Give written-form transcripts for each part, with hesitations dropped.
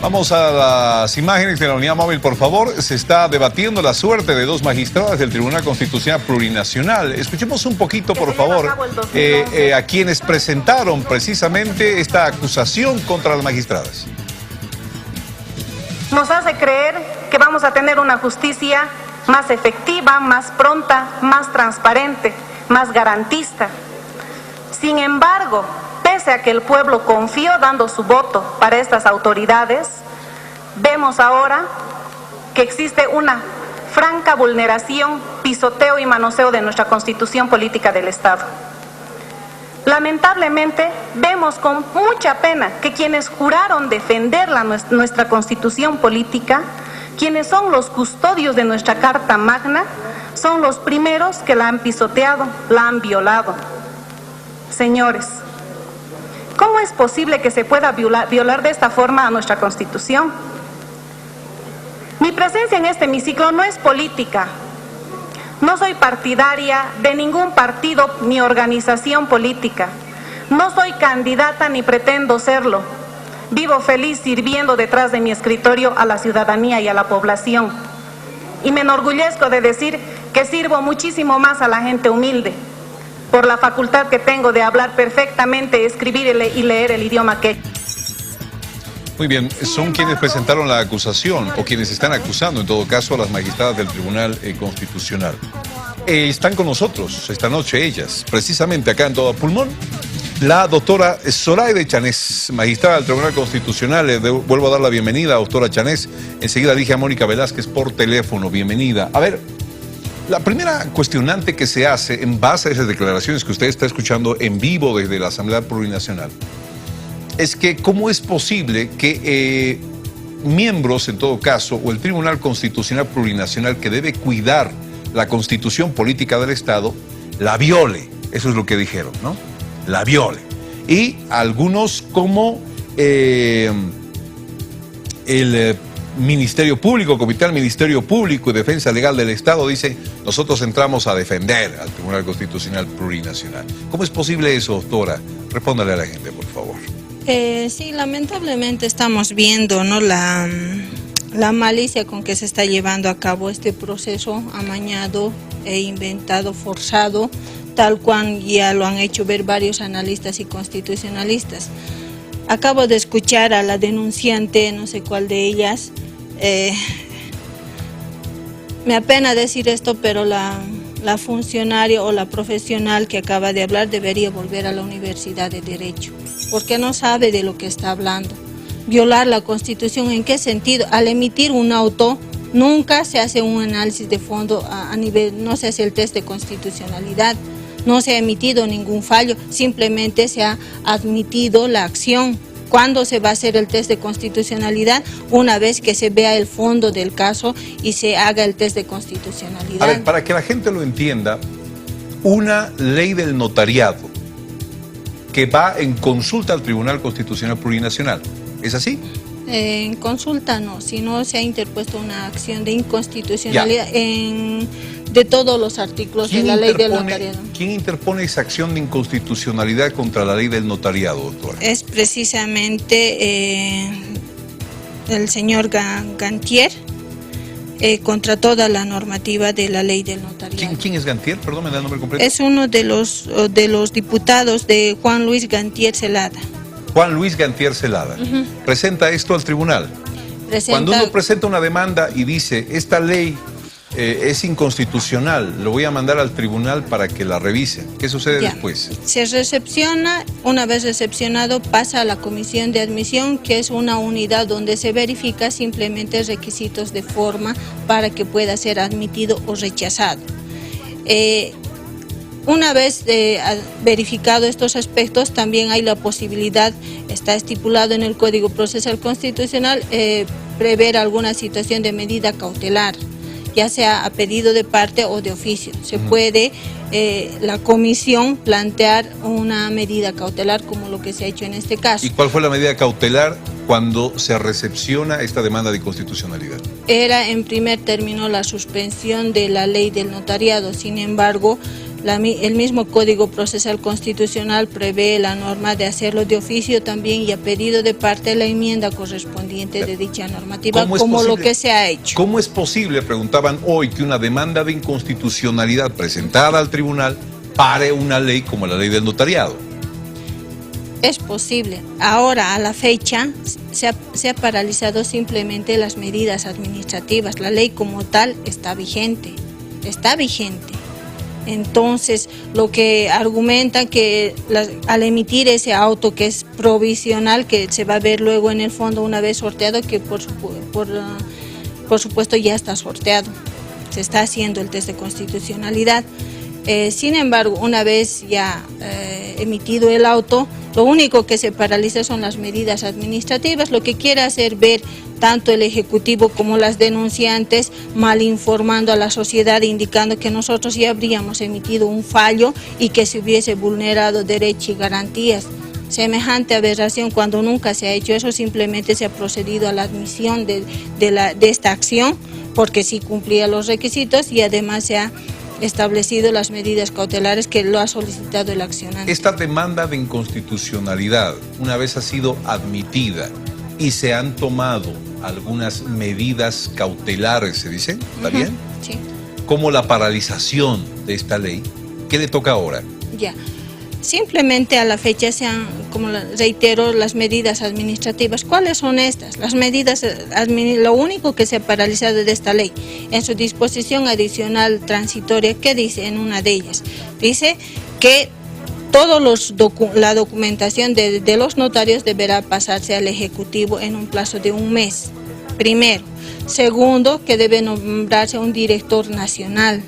Vamos a las imágenes de la unidad móvil, por favor. Se está debatiendo la suerte de dos magistradas del Tribunal Constitucional Plurinacional. Escuchemos un poquito, por favor, a quienes presentaron precisamente esta acusación contra las magistradas. Nos hace creer que vamos a tener una justicia más efectiva, más pronta, más transparente, más garantista. Sin embargo, pese a que el pueblo confió dando su voto para estas autoridades, vemos ahora que existe una franca vulneración, pisoteo y manoseo de nuestra Constitución Política del Estado. Lamentablemente, vemos con mucha pena que quienes juraron defender nuestra Constitución Política, quienes son los custodios de nuestra Carta Magna, son los primeros que la han pisoteado, la han violado. Señores, ¿cómo es posible que se pueda violar de esta forma a nuestra Constitución? Mi presencia en este hemiciclo no es política. No soy partidaria de ningún partido ni organización política. No soy candidata ni pretendo serlo. Vivo feliz sirviendo detrás de mi escritorio a la ciudadanía y a la población. Y me enorgullezco de decir que sirvo muchísimo más a la gente humilde, por la facultad que tengo de hablar perfectamente, escribir y leer el idioma quechua. Muy bien, son quienes presentaron la acusación, o quienes están acusando, en todo caso, a las magistradas del Tribunal Constitucional. Están con nosotros esta noche ellas, precisamente acá en Todo Pulmón, la doctora Zoraide Chanés, magistrada del Tribunal Constitucional. Le vuelvo a dar la bienvenida, doctora Chanés. Enseguida dije a Mónica Velázquez por teléfono, bienvenida. A ver, la primera cuestionante que se hace en base a esas declaraciones que usted está escuchando en vivo desde la Asamblea Plurinacional es que cómo es posible que miembros, en todo caso, o el Tribunal Constitucional Plurinacional, que debe cuidar la Constitución Política del Estado, la viole. Eso es lo que dijeron, ¿no? La viole. Y algunos como el Ministerio Público, Comité del Ministerio Público y Defensa Legal del Estado, dice: nosotros entramos a defender al Tribunal Constitucional Plurinacional. ¿Cómo es posible eso, doctora? Respóndale a la gente, por favor. Sí, lamentablemente estamos viendo, ¿no?, la malicia con que se está llevando a cabo este proceso amañado e inventado, forzado, tal cual ya lo han hecho ver varios analistas y constitucionalistas. Acabo de escuchar a la denunciante, no sé cuál de ellas, me apena decir esto, pero la funcionaria o la profesional que acaba de hablar debería volver a la Universidad de Derecho, porque no sabe de lo que está hablando. Violar la Constitución, ¿en qué sentido? Al emitir un auto, nunca se hace un análisis de fondo a nivel, no se hace el test de constitucionalidad, no se ha emitido ningún fallo, simplemente se ha admitido la acción. ¿Cuándo se va a hacer el test de constitucionalidad? Una vez que se vea el fondo del caso y se haga el test de constitucionalidad. A ver, para que la gente lo entienda, una ley del notariado que va en consulta al Tribunal Constitucional Plurinacional, ¿es así? En consulta no, sino se ha interpuesto una acción de inconstitucionalidad de todos los artículos de la ley del notariado. ¿Quién interpone esa acción de inconstitucionalidad contra la ley del notariado, doctora? Es precisamente el señor Gantier, contra toda la normativa de la ley del notariado. ¿Quién es Gantier? Perdón, ¿me da el nombre completo? Es uno de los diputados de Juan Luis Gantier Celada. Juan Luis Gantier Celada. ¿Presenta esto al tribunal? Cuando uno presenta una demanda y dice: esta ley es inconstitucional, lo voy a mandar al tribunal para que la revise, ¿qué sucede después? Se recepciona, una vez recepcionado pasa a la comisión de admisión, que es una unidad donde se verifica simplemente requisitos de forma para que pueda ser admitido o rechazado. Una vez verificado estos aspectos, también hay la posibilidad, está estipulado en el Código Procesal Constitucional, prever alguna situación de medida cautelar, ya sea a pedido de parte o de oficio. Se puede la comisión plantear una medida cautelar como lo que se ha hecho en este caso. ¿Y cuál fue la medida cautelar cuando se recepciona esta demanda de inconstitucionalidad? Era en primer término la suspensión de la ley del notariado. Sin embargo, El mismo Código Procesal Constitucional prevé la norma de hacerlo de oficio también y a pedido de parte de la enmienda correspondiente de dicha normativa, como lo que se ha hecho. ¿Cómo es posible, preguntaban hoy, que una demanda de inconstitucionalidad presentada al tribunal pare una ley como la ley del notariado? Es posible. Ahora, a la fecha, se ha paralizado simplemente las medidas administrativas. La ley como tal está vigente. Está vigente. Entonces, lo que argumentan que al emitir ese auto que es provisional, que se va a ver luego en el fondo una vez sorteado, que por supuesto ya está sorteado, se está haciendo el test de constitucionalidad. Sin embargo, una vez ya emitido el auto, lo único que se paraliza son las medidas administrativas, lo que quiere hacer ver tanto el Ejecutivo como las denunciantes mal informando a la sociedad, indicando que nosotros ya habríamos emitido un fallo y que se hubiese vulnerado derechos y garantías. Semejante aberración, cuando nunca se ha hecho eso, simplemente se ha procedido a la admisión de esta acción, porque sí cumplía los requisitos y además se ha establecido las medidas cautelares que lo ha solicitado el accionante. Esta demanda de inconstitucionalidad, una vez ha sido admitida y se han tomado algunas medidas cautelares, ¿se dice? ¿Está bien? Sí. Como la paralización de esta ley, ¿qué le toca ahora? Ya. Simplemente a la fecha se han, como reitero, las medidas administrativas. ¿Cuáles son estas? Las medidas, lo único que se ha paralizado de esta ley, en su disposición adicional transitoria, ¿qué dice en una de ellas? Dice que la documentación de los notarios deberá pasarse al Ejecutivo en un plazo de 1 mes, primero. Segundo, que debe nombrarse un director nacional.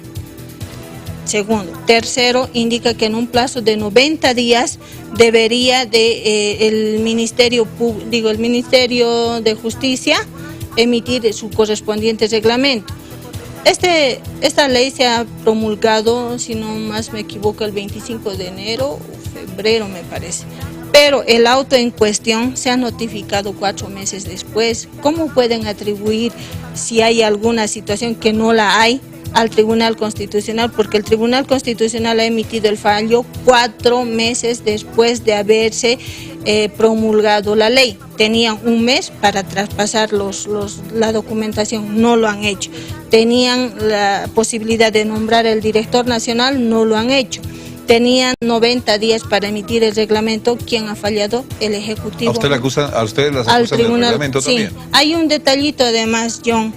Segundo. Tercero, indica que en un plazo de 90 días debería el Ministerio de Justicia emitir su correspondiente reglamento. Esta ley se ha promulgado, si no más me equivoco, el 25 de enero o febrero me parece. Pero el auto en cuestión se ha notificado 4 meses después. ¿Cómo pueden atribuir, si hay alguna situación que no la hay, al Tribunal Constitucional? Porque el Tribunal Constitucional ha emitido el fallo 4 meses después de haberse promulgado la ley. Tenían 1 mes para traspasar la documentación, no lo han hecho. Tenían la posibilidad de nombrar el director nacional, no lo han hecho. Tenían 90 días para emitir el reglamento. ¿Quién ha fallado? El Ejecutivo. ¿A ustedes las acusan del reglamento también? Sí, hay un detallito además, John,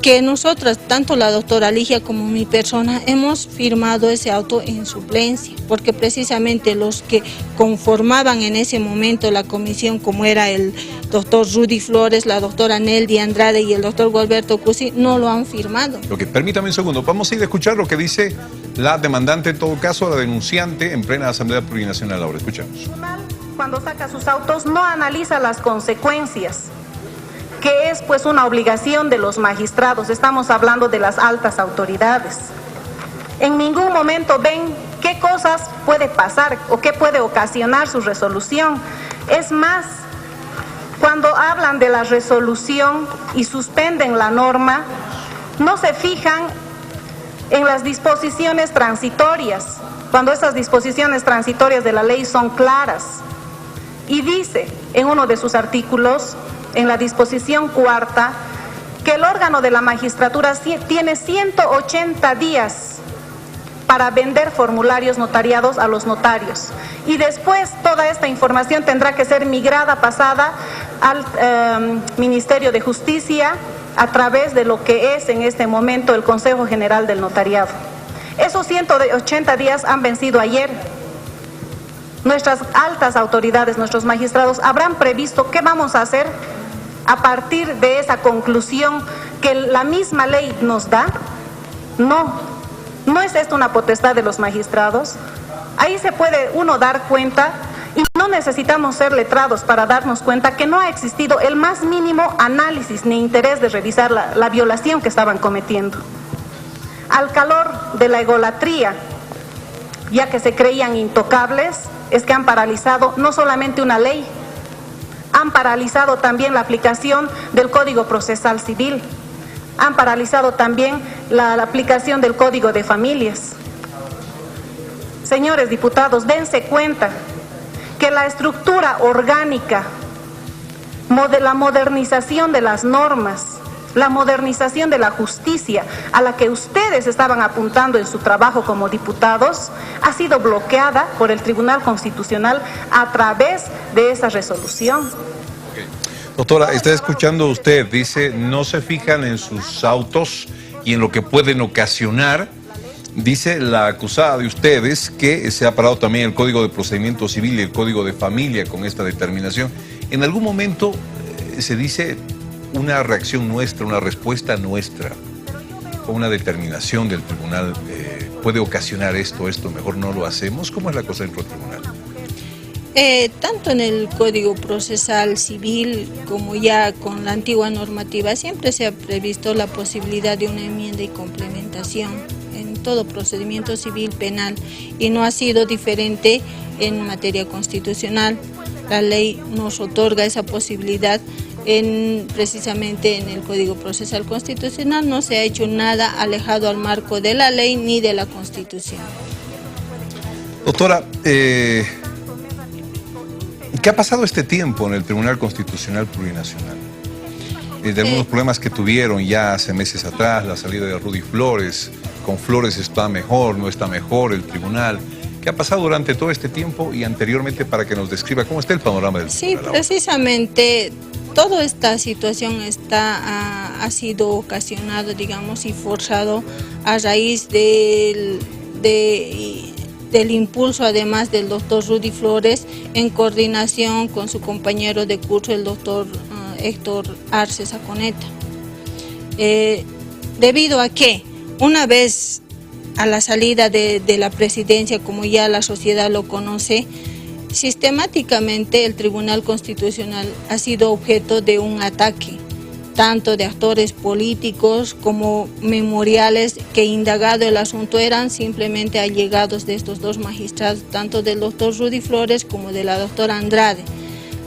que nosotras, tanto la doctora Ligia como mi persona, hemos firmado ese auto en suplencia, porque precisamente los que conformaban en ese momento la comisión, como era el doctor Rudy Flores, la doctora Neldy Andrade y el doctor Gualberto Cusi, no lo han firmado. Ok, permítame un segundo, vamos a ir a escuchar lo que dice la demandante, en todo caso, la denunciante, en plena Asamblea Plurinacional. Ahora escuchamos. Cuando saca sus autos no analiza las consecuencias, que es pues una obligación de los magistrados. Estamos hablando de las altas autoridades. En ningún momento ven qué cosas puede pasar o qué puede ocasionar su resolución. Es más, cuando hablan de la resolución y suspenden la norma, no se fijan en las disposiciones transitorias, cuando esas disposiciones transitorias de la ley son claras. Y dice en uno de sus artículos, en la disposición 4ª, que el órgano de la magistratura tiene 180 días para vender formularios notariados a los notarios. Y después toda esta información tendrá que ser migrada, pasada al Ministerio de Justicia a través de lo que es en este momento el Consejo General del Notariado. Esos 180 días han vencido ayer. Nuestras altas autoridades, nuestros magistrados, habrán previsto qué vamos a hacer a partir de esa conclusión que la misma ley nos da. No es esto una potestad de los magistrados. Ahí se puede uno dar cuenta, y no necesitamos ser letrados para darnos cuenta que no ha existido el más mínimo análisis ni interés de revisar la violación que estaban cometiendo. Al calor de la egolatría, ya que se creían intocables, es que han paralizado no solamente una ley, han paralizado también la aplicación del Código Procesal Civil, han paralizado también la aplicación del Código de Familias. señores diputados, dense cuenta que la estructura orgánica, la modernización de las normas, la modernización de la justicia a la que ustedes estaban apuntando en su trabajo como diputados, ha sido bloqueada por el Tribunal Constitucional a través de esa resolución. Doctora, está escuchando usted, dice, no se fijan en sus autos y en lo que pueden ocasionar. Dice la acusada de ustedes que se ha parado también el Código de Procedimiento Civil y el Código de Familia con esta determinación. En algún momento se dice una reacción nuestra, una respuesta nuestra, o una determinación del tribunal puede ocasionar esto, mejor no lo hacemos. ¿Cómo es la cosa dentro del tribunal? Tanto en el Código Procesal Civil como ya con la antigua normativa siempre se ha previsto la posibilidad de una enmienda y complementación en todo procedimiento civil penal y no ha sido diferente en materia constitucional. La ley nos otorga esa posibilidad precisamente en el Código Procesal Constitucional. No se ha hecho nada alejado al marco de la ley ni de la Constitución. Doctora, ¿qué ha pasado este tiempo en el Tribunal Constitucional Plurinacional? De algunos problemas que tuvieron ya hace meses atrás, la salida de Rudy Flores, con Flores está mejor, no está mejor el tribunal. ¿Qué ha pasado durante todo este tiempo y anteriormente para que nos describa cómo está el panorama del tribunal? Sí, precisamente toda esta situación ha sido ocasionado, digamos, y forzado a raíz del impulso, además del doctor Rudy Flores, en coordinación con su compañero de curso, el doctor Héctor Arce Saconeta. Debido a que, una vez a la salida de la presidencia, como ya la sociedad lo conoce, sistemáticamente el Tribunal Constitucional ha sido objeto de un ataque, tanto de actores políticos como memoriales que, indagado el asunto, eran simplemente allegados de estos dos magistrados, tanto del doctor Rudy Flores como de la doctora Andrade.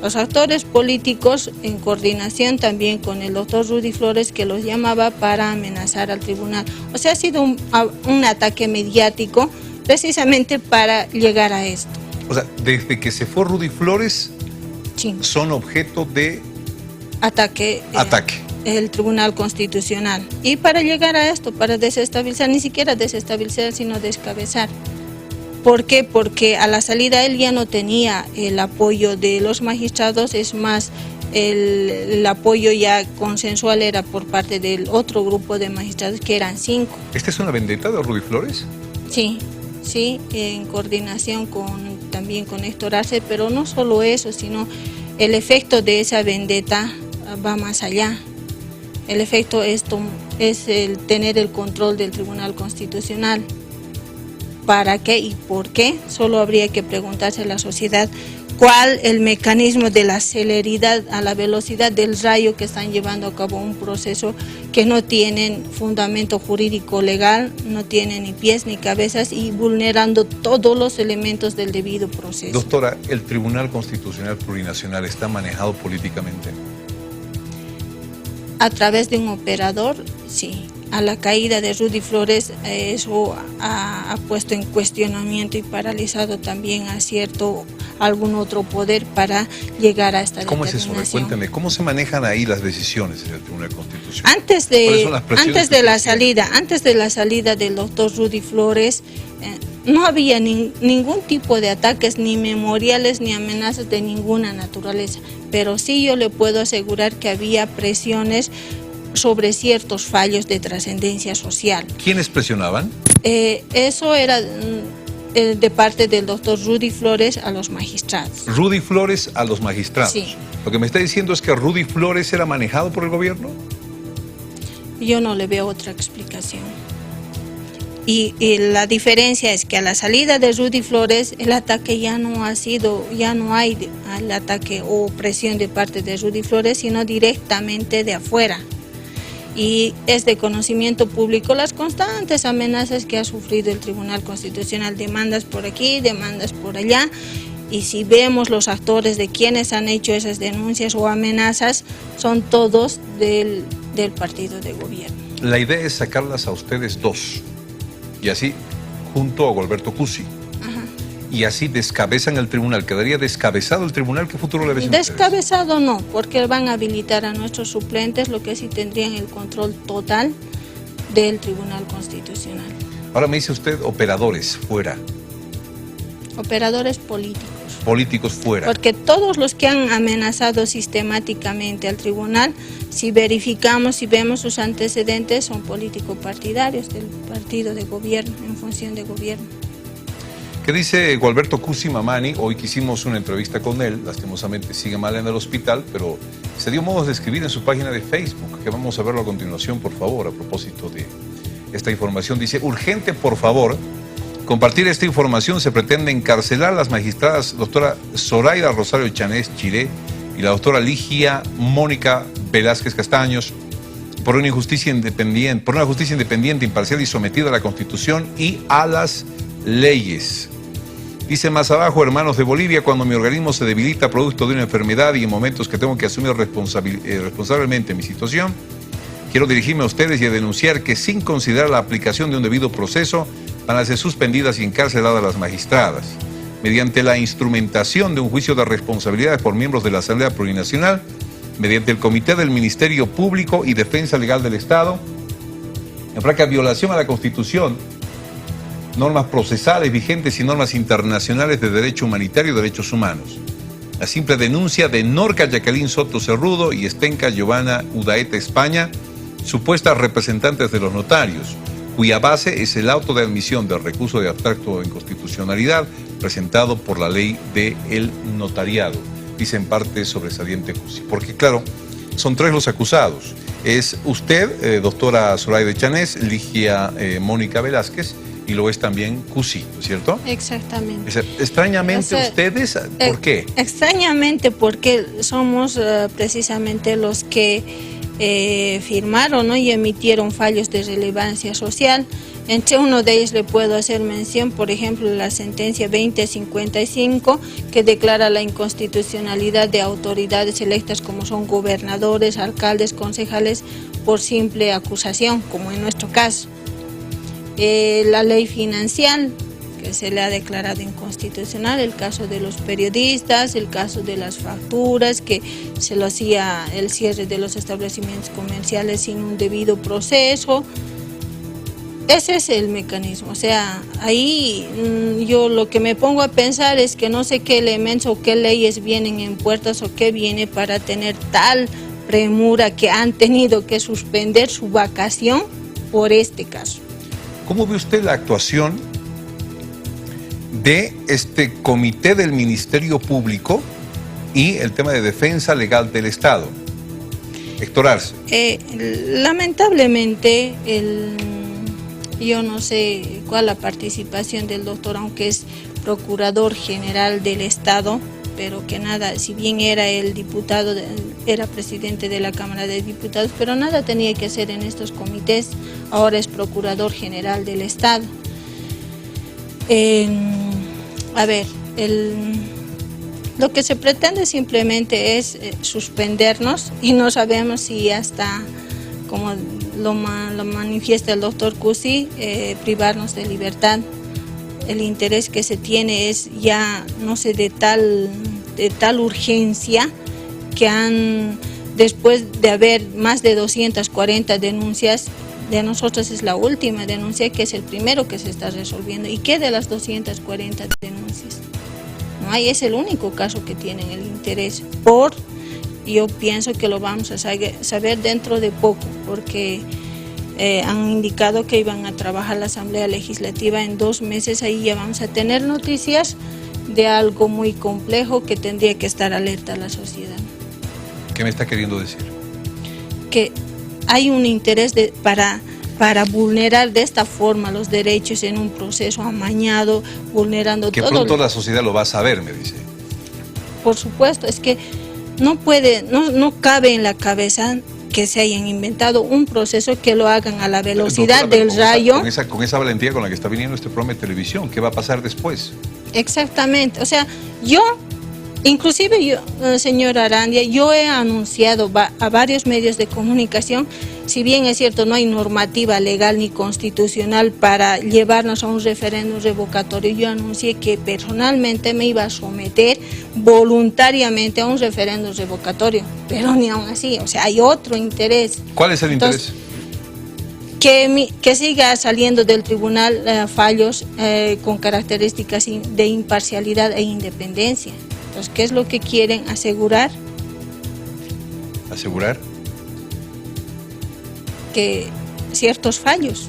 Los actores políticos en coordinación también con el doctor Rudy Flores, que los llamaba para amenazar al tribunal. O sea, ha sido un ataque mediático precisamente para llegar a esto. O sea, desde que se fue Rudy Flores, sí, son objeto de ataque. El Tribunal Constitucional. Y para llegar a esto, para desestabilizar, ni siquiera desestabilizar, sino descabezar. ¿Por qué? Porque a la salida él ya no tenía el apoyo de los magistrados, es más, el apoyo ya consensual era por parte del otro grupo de magistrados, que eran 5. ¿Esta es una vendetta de Rudy Flores? Sí, en coordinación también con Héctor Arce, pero no solo eso, sino el efecto de esa vendetta va más allá. El efecto es el tener el control del Tribunal Constitucional. ¿Para qué y por qué? Solo habría que preguntarse a la sociedad cuál el mecanismo de la celeridad, a la velocidad del rayo que están llevando a cabo un proceso que no tienen fundamento jurídico legal, no tienen ni pies ni cabezas y vulnerando todos los elementos del debido proceso. Doctora, ¿el Tribunal Constitucional Plurinacional está manejado políticamente? A través de un operador, sí. A la caída de Rudy Flores, eso ha puesto en cuestionamiento y paralizado también a algún otro poder para llegar a esta ¿Cómo determinación. ¿Cómo es eso? Cuéntame, ¿cómo se manejan ahí las decisiones en el Tribunal Constitucional? Antes de la salida del doctor Rudy Flores, no había ningún tipo de ataques, ni memoriales, ni amenazas de ninguna naturaleza, pero sí yo le puedo asegurar que había presiones sobre ciertos fallos de trascendencia social. ¿Quiénes presionaban? Eso era de parte del doctor Rudy Flores a los magistrados. ¿Rudy Flores a los magistrados? Sí. ¿Lo que me está diciendo es que Rudy Flores era manejado por el gobierno? Yo no le veo otra explicación. Y la diferencia es que a la salida de Rudy Flores el ataque ya no hay el ataque o presión de parte de Rudy Flores, sino directamente de afuera. Y es de conocimiento público las constantes amenazas que ha sufrido el Tribunal Constitucional, demandas por aquí, demandas por allá, y si vemos los actores de quienes han hecho esas denuncias o amenazas, son todos del partido de gobierno. La idea es sacarlas a ustedes dos, y así junto a Gualberto Cusi. Ajá. y así descabezan el tribunal, ¿quedaría descabezado el tribunal? ¿Qué futuro le ves a ustedes? Descabezado no, porque van a habilitar a nuestros suplentes, lo que sí tendrían el control total del Tribunal Constitucional. Ahora me dice usted operadores fuera. Operadores políticos. Políticos fuera. Porque todos los que han amenazado sistemáticamente al tribunal, si verificamos, si vemos sus antecedentes, son políticos partidarios del partido de gobierno, en función de gobierno. ¿Qué dice Gualberto Cusi Mamani? Hoy que hicimos una entrevista con él, lastimosamente sigue mal en el hospital, pero se dio modos de escribir en su página de Facebook, que vamos a verlo a continuación, por favor, a propósito de esta información. Dice, urgente, por favor, compartir esta información. Se pretende encarcelar a las magistradas doctora Zoraida Rosario Chanés Chiré y la doctora Ligia Mónica Velázquez Castaños por una justicia independiente, imparcial y sometida a la Constitución y a las leyes. Dice más abajo, hermanos de Bolivia, cuando mi organismo se debilita producto de una enfermedad y en momentos que tengo que asumir responsablemente mi situación, quiero dirigirme a ustedes y a denunciar que sin considerar la aplicación de un debido proceso van a ser suspendidas y encarceladas las magistradas, mediante la instrumentación de un juicio de responsabilidades por miembros de la Asamblea Plurinacional, mediante el Comité del Ministerio Público y Defensa Legal del Estado, en franca violación a la Constitución, normas procesales vigentes y normas internacionales de derecho humanitario y derechos humanos. La simple denuncia de Norca Jacqueline Soto Cerrudo y Estenca Giovanna Udaeta España, supuestas representantes de los notarios, cuya base es el auto de admisión del recurso de abstracto de inconstitucionalidad presentado por la ley del notariado, dice en parte sobresaliente Cusi. Porque claro, son tres los acusados. Es usted, doctora Zoraida Chanés, Ligia Mónica Velázquez, y lo es también Cusi, ¿no es cierto? Exactamente. Extrañamente ustedes, ¿por qué? Extrañamente porque somos precisamente los que firmaron, ¿no?, y emitieron fallos de relevancia social. Entre uno de ellos le puedo hacer mención, por ejemplo, la sentencia 2055, que declara la inconstitucionalidad de autoridades electas como son gobernadores, alcaldes, concejales, por simple acusación, como en nuestro caso. La ley financiera, que se le ha declarado inconstitucional, el caso de los periodistas, el caso de las facturas, que se lo hacía el cierre de los establecimientos comerciales sin un debido proceso. Ese es el mecanismo. O sea, ahí yo lo que me pongo a pensar es que no sé qué elementos o qué leyes vienen en puertas o qué viene para tener tal premura que han tenido que suspender su vacación por este caso. ¿Cómo ve usted la actuación de este comité del Ministerio Público y el tema de defensa legal del Estado? Héctor Arce. Lamentablemente, yo no sé cuál la participación del doctor, aunque es procurador general del Estado, pero que nada, si bien era el diputado, era presidente de la Cámara de Diputados, pero nada tenía que hacer en estos comités. Ahora es procurador general del Estado. Lo que se pretende simplemente es suspendernos, y no sabemos si hasta, como lo manifiesta el doctor Cusi, privarnos de libertad. El interés que se tiene es ya, no sé, de tal urgencia que después de haber más de 240 denuncias, de nosotros es la última denuncia, que es el primero que se está resolviendo. ¿Y qué de las 240 denuncias? No hay, es el único caso que tienen el interés. Yo pienso que lo vamos a saber dentro de poco, porque han indicado que iban a trabajar la Asamblea Legislativa en 2 meses. Ahí ya vamos a tener noticias de algo muy complejo que tendría que estar alerta a la sociedad. ¿Qué me está queriendo decir? Que hay un interés para vulnerar de esta forma los derechos en un proceso amañado, vulnerando todo. Que pronto la sociedad lo va a saber, me dice. Por supuesto, es que no cabe en la cabeza que se hayan inventado un proceso que lo hagan a la velocidad del rayo. Con esa valentía con la que está viniendo este programa de televisión, ¿qué va a pasar después? Exactamente, o sea, yo Inclusive yo, señora Arandia, yo he anunciado a varios medios de comunicación, si bien es cierto no hay normativa legal ni constitucional para llevarnos a un referéndum revocatorio, yo anuncié que personalmente me iba a someter voluntariamente a un referéndum revocatorio, pero ni aún así, o sea, hay otro interés. ¿Cuál es el Entonces, interés? Que siga saliendo del tribunal fallos con características de imparcialidad e independencia. Entonces, ¿qué es lo que quieren asegurar? ¿Asegurar? Que ciertos fallos,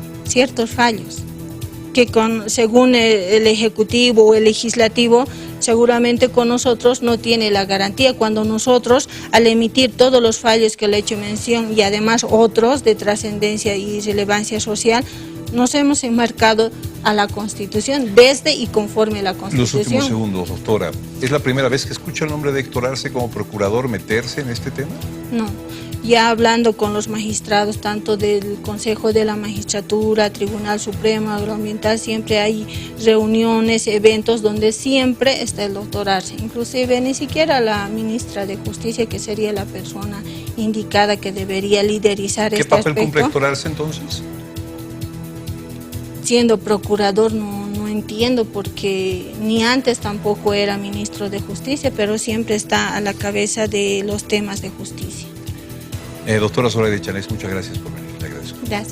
que según el Ejecutivo o el Legislativo, seguramente con nosotros no tiene la garantía, cuando nosotros, al emitir todos los fallos que le he hecho mención y además otros de trascendencia y relevancia social, nos hemos enmarcado a la Constitución, desde y conforme a la Constitución. Los últimos segundos, doctora. ¿Es la primera vez que escucha el nombre de Héctor Arce como procurador meterse en este tema? No, ya hablando con los magistrados, tanto del Consejo de la Magistratura, Tribunal Supremo, Agroambiental, siempre hay reuniones, eventos donde siempre está el doctor Arce. Inclusive ni siquiera la ministra de Justicia, que sería la persona indicada que debería liderizar este aspecto. ¿Qué papel cumple Héctor Arce entonces? Siendo procurador no entiendo, porque ni antes tampoco era ministro de Justicia, pero siempre está a la cabeza de los temas de justicia. Doctora Zoraida Chanés, muchas gracias por venir. Le agradezco. Gracias.